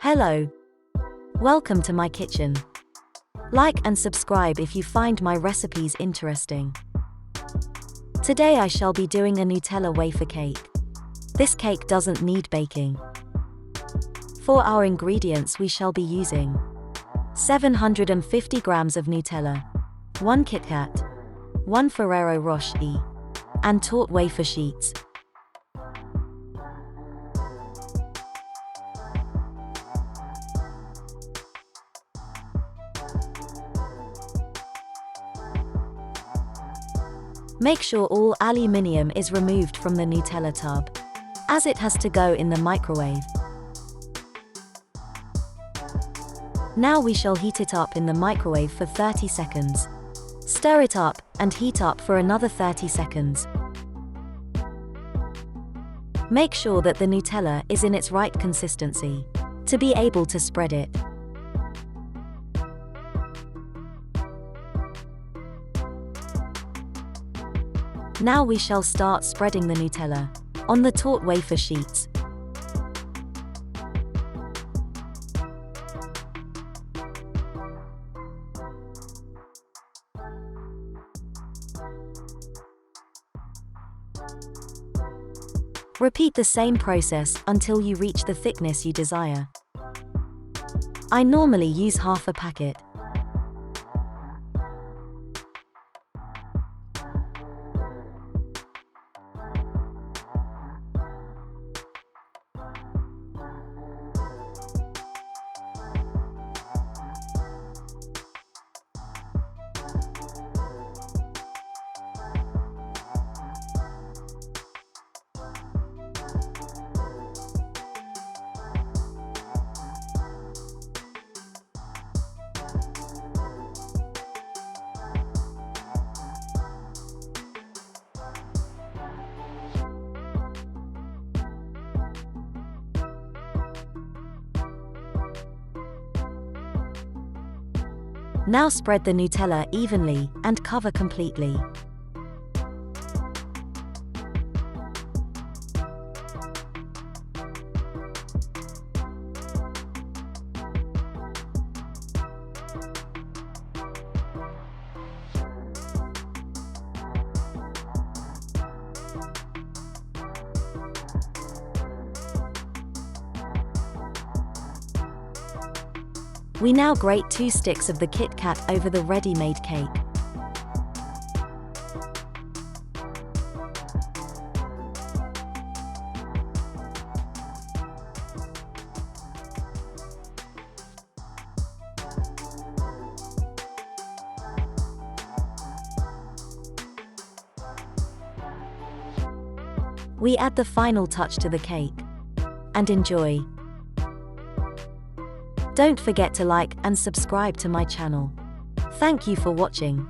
Hello. Welcome to my kitchen. Like and subscribe if you find my recipes interesting. Today I shall be doing a Nutella wafer cake. This cake doesn't need baking. For our ingredients we shall be using 750 grams of Nutella, 1 KitKat, 1 Ferrero Rocher, and taut wafer sheets. Make sure all aluminium is removed from the Nutella tub, as it has to go in the microwave. Now we shall heat it up in the microwave for 30 seconds. Stir it up and heat up for another 30 seconds. Make sure that the Nutella is in its right consistency to be able to spread it. Now we shall start spreading the Nutella on the taut wafer sheets. Repeat the same process until you reach the thickness you desire. I normally use half a packet. Now spread the Nutella evenly and cover completely. We now grate 2 sticks of the KitKat over the ready-made cake. We add the final touch to the cake. And enjoy. Don't forget to like and subscribe to my channel. Thank you for watching.